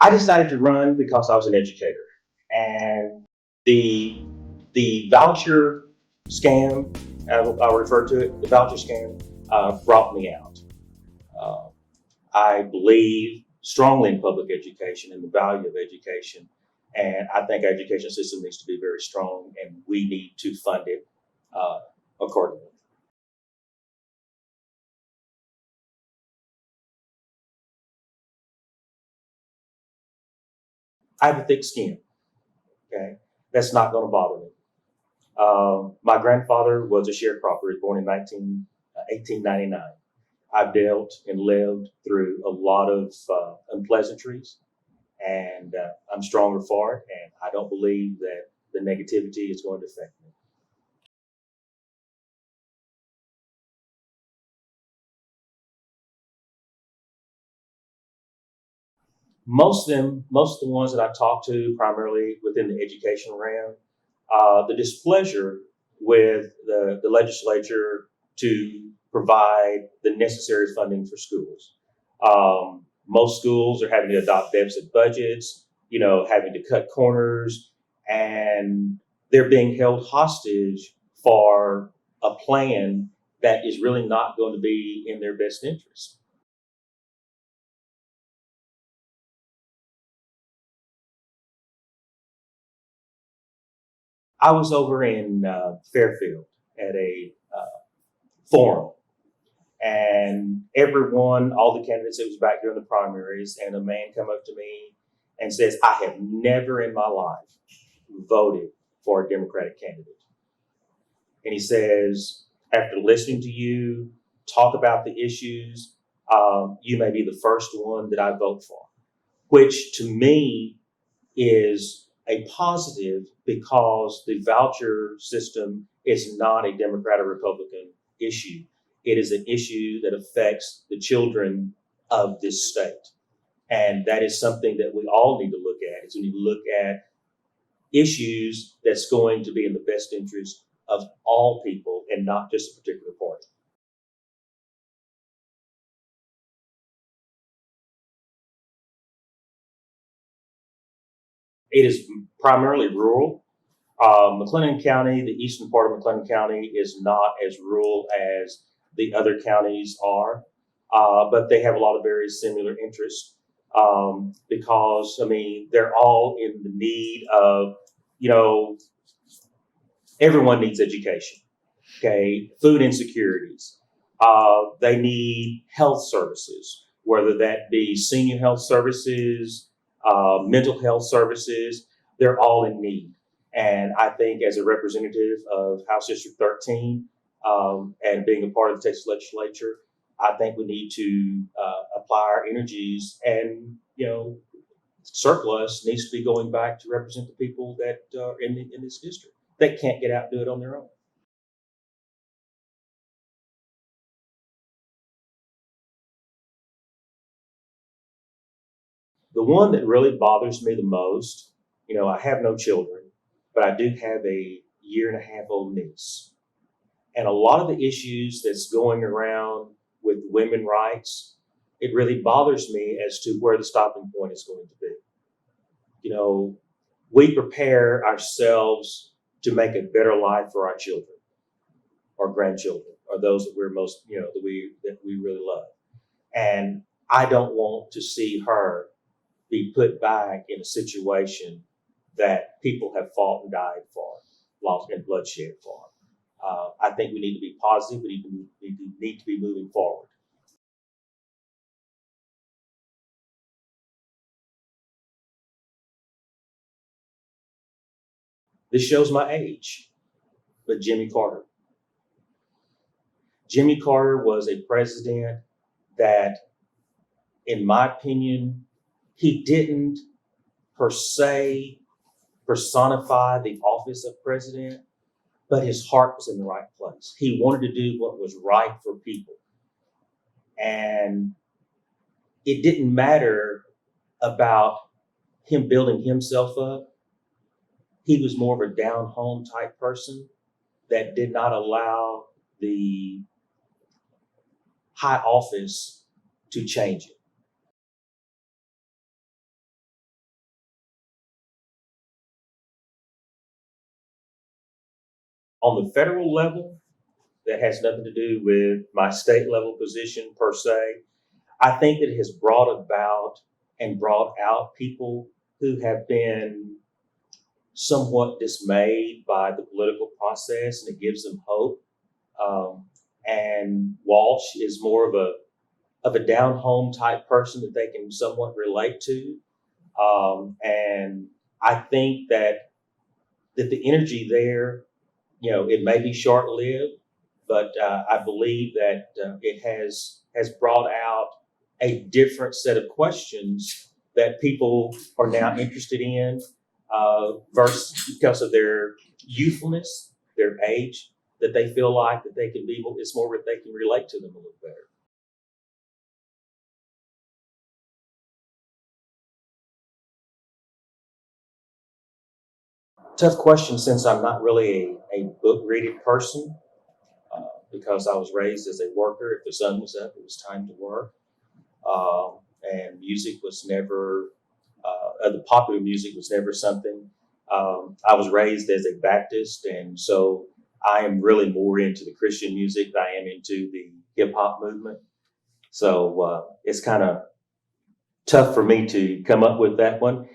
I decided to run because I was an educator, and the voucher scam, I'll refer to it, the voucher scam brought me out. Uh, I believe strongly in public education and the value of education, and I think our education system needs to be very strong, and we need to fund it accordingly. I have a thick skin. Okay, that's not going to bother me. My grandfather was a sharecropper. He was born in 1899. I've dealt and lived through a lot of unpleasantries, and I'm stronger for it. And I don't believe that the negativity is going to affect me. Most of the ones that I talk to, primarily within the education realm, the displeasure with the legislature to provide the necessary funding for schools. Most schools are having to adopt deficit budgets, having to cut corners, and they're being held hostage for a plan that is really not going to be in their best interest. I was over in Fairfield at a forum, and everyone, all the candidates that was back during the primaries, and a man come up to me and says, "I have never in my life voted for a Democratic candidate." And he says, "After listening to you talk about the issues, you may be the first one that I vote for," which to me is a positive because the voucher system is not a Democrat or Republican issue. It is an issue that affects the children of this state. And that is something that we all need to look at. Is we need to look at issues that's going to be in the best interest of all people and not just a particular party. It is primarily rural. McLennan County, the eastern part of McLennan County, is not as rural as the other counties are, but they have a lot of very similar interests because, I mean, they're all in the need of, you know, everyone needs education, okay? Food insecurities. They need health services, whether that be senior health services, mental health services, they're all in need. And I think as a representative of House District 13 and being a part of the Texas legislature, I think we need to apply our energies and, surplus needs to be going back to represent the people that are in this district. They can't get out and do it on their own. The one that really bothers me the most, I have no children, but I do have a year and a half old niece. And a lot of the issues that's going around with women rights, it really bothers me as to where the stopping point is going to be. You know, we prepare ourselves to make a better life for our children or grandchildren or those that we're most, that we really love. And I don't want to see her be put back in a situation that people have fought and died for, lost and bloodshed for. I think we need to be positive. We need to be moving forward. This shows my age, but Jimmy Carter. Jimmy Carter was a president that, in my opinion, he didn't per se personify the office of president, but his heart was in the right place. He wanted to do what was right for people. And it didn't matter about him building himself up. He was more of a down home type person that did not allow the high office to change it. on the federal level, that has nothing to do with my state level position per se. I think that it has brought about and brought out people who have been somewhat dismayed by the political process, and it gives them hope. And Walsh is more of a down home type person that they can somewhat relate to. And I think that the energy there, it may be short lived, but I believe that it has brought out a different set of questions that people are now interested in, versus because of their youthfulness, their age, that they feel like that they can be. It's more that they can relate to them a little better. Tough question, since I'm not really a book reading person, because I was raised as a worker. If the sun was up, it was time to work. And music was never, the popular music was never something. I was raised as a Baptist, and so I am really more into the Christian music than I am into the hip hop movement. So it's kind of tough for me to come up with that one.